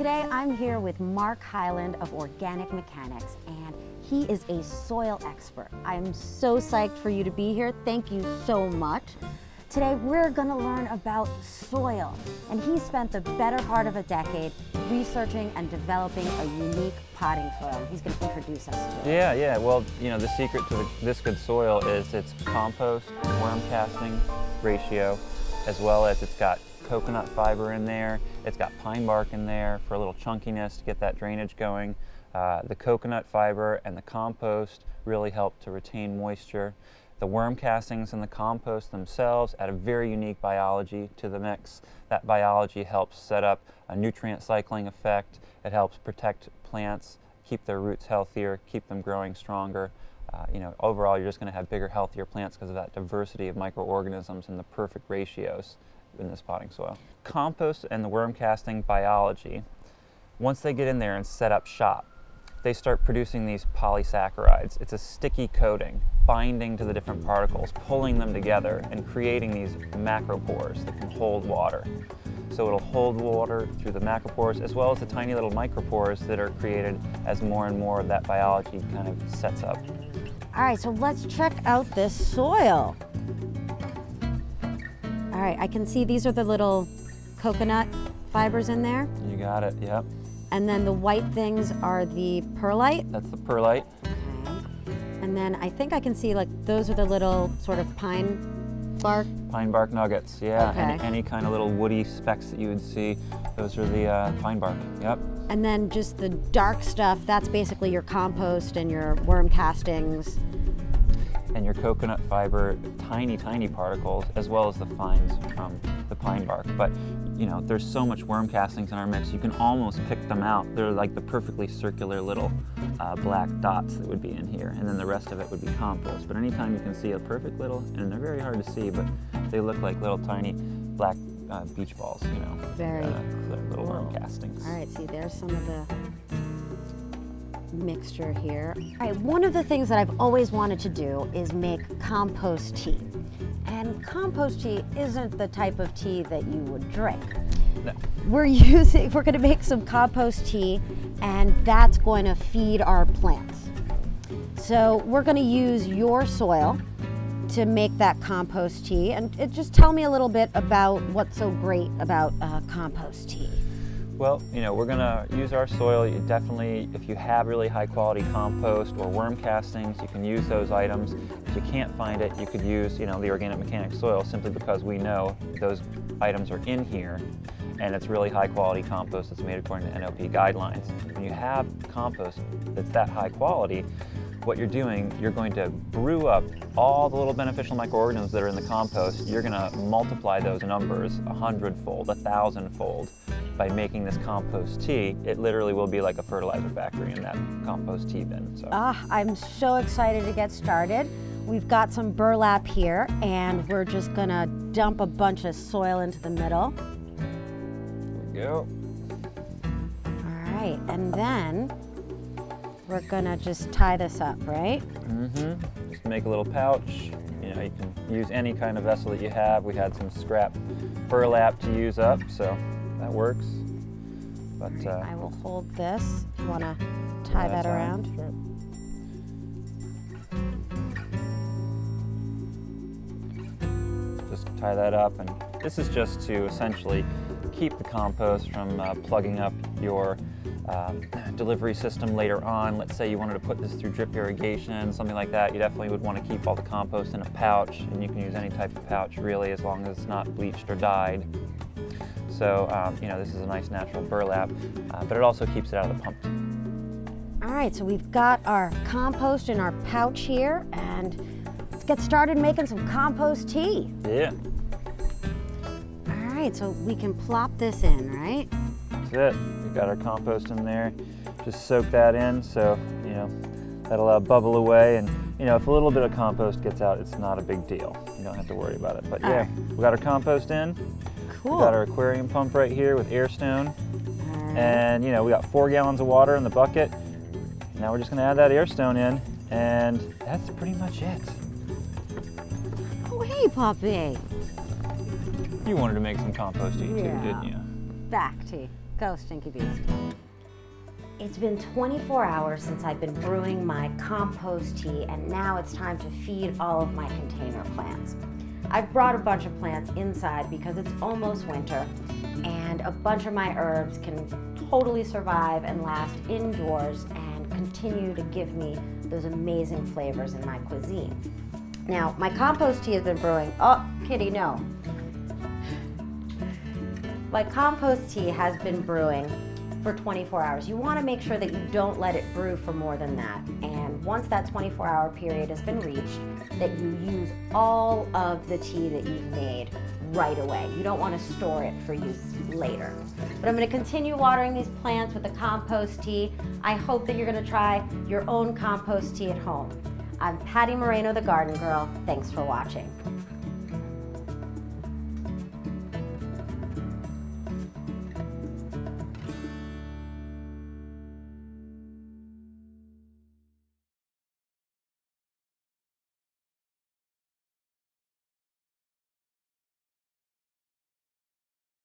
Today I'm here with Mark Highland of Organic Mechanics, and he is a soil expert. I'm so psyched for you to be here. Thank you so much. Today we're going to learn about soil, and he spent the better part of a decade researching and developing a unique potting soil. He's going to introduce us to it. Yeah. Well, you know, the secret to this good soil is its compost worm casting ratio, as well as it's got coconut fiber in there. It's got pine bark in there for a little chunkiness to get that drainage going. The coconut fiber and the compost really help to retain moisture. The worm castings and the compost themselves add a very unique biology to the mix. That biology helps set up a nutrient cycling effect. It helps protect plants, keep their roots healthier, keep them growing stronger. You know, overall, you're just going to have bigger, healthier plants because of that diversity of microorganisms and the perfect ratios in this potting soil. Compost and the worm casting biology, once they get in there and set up shop, they start producing these polysaccharides. It's a sticky coating binding to the different particles, pulling them together and creating these macropores that can hold water. So it'll hold water through the macropores as well as the tiny little micropores that are created as more and more of that biology kind of sets up. All right, so let's check out this soil. All right, I can see these are the little coconut fibers in there. You got it, yep. And then the white things are the perlite? That's the perlite. Okay. And then I think I can see, like, those are the little sort of pine bark? Pine bark nuggets, yeah. Okay. Any kind of little woody specks that you would see, those are the pine bark, yep. And then just the dark stuff, that's basically your compost and your worm castings. And your coconut fiber, tiny, tiny particles, as well as the fines from the pine bark. But, you know, there's so much worm castings in our mix, you can almost pick them out. They're like the perfectly circular little black dots that would be in here, and then the rest of it would be compost. But anytime you can see a perfect little, and they're very hard to see, but they look like little tiny black beach balls, you know. Very little cool. worm castings. All right, see, there's some of the mixture here. All right, one of the things that I've always wanted to do is make compost tea. And compost tea isn't the type of tea that you would drink. No. We're going to make some compost tea, and that's going to feed our plants. So we're going to use your soil to make that compost tea. And just tell me a little bit about what's so great about compost tea. Well, you know, we're going to use our soil. You definitely, if you have really high quality compost or worm castings, you can use those items. If you can't find it, you could use, you know, the Organic Mechanics soil, simply because we know those items are in here and it's really high quality compost that's made according to NOP guidelines. When you have compost that's that high quality, what you're doing, you're going to brew up all the little beneficial microorganisms that are in the compost. You're going to multiply those numbers 100-fold, 1,000-fold by making this compost tea. It literally will be like a fertilizer factory in that compost tea bin. So. I'm so excited to get started. We've got some burlap here, and we're just going to dump a bunch of soil into the middle. There we go. All right, and then we're gonna just tie this up, right? Mm-hmm. Just make a little pouch. You know, you can use any kind of vessel that you have. We had some scrap burlap to use up, so that works. But I will hold this if you want to tie that around. Sure. Just tie that up, and this is just to essentially keep the compost from plugging up your delivery system later on. Let's say you wanted to put this through drip irrigation, something like that. You definitely would want to keep all the compost in a pouch, and you can use any type of pouch really, as long as it's not bleached or dyed. So, you know, this is a nice natural burlap, but it also keeps it out of the pump. All right, so we've got our compost in our pouch here, and let's get started making some compost tea. Yeah. All right, so we can plop this in, right? That's it. We've got our compost in there. Just soak that in, so, you know, that'll bubble away, and, you know, if a little bit of compost gets out, it's not a big deal. You don't have to worry about it. But yeah, we got our compost in. Cool. We got our aquarium pump right here with air stone. And, you know, we got 4 gallons of water in the bucket. Now we're just going to add that air stone in, and that's pretty much it. Oh, hey, Poppy. You wanted to make some compost tea too, Yeah. didn't you? Back tea. go, Stinky Beast. It's been 24 hours since I've been brewing my compost tea, and now it's time to feed all of my container plants. I've brought a bunch of plants inside because it's almost winter, and a bunch of my herbs can totally survive and last indoors and continue to give me those amazing flavors in my cuisine. Now, my compost tea has been brewing, oh, kitty, no. My compost tea has been brewing for 24 hours. You want to make sure that you don't let it brew for more than that. And once that 24-hour period has been reached, that you use all of the tea that you've made right away. You don't want to store it for use later. But I'm going to continue watering these plants with the compost tea. I hope that you're going to try your own compost tea at home. I'm Patti Moreno, the Garden Girl. Thanks for watching.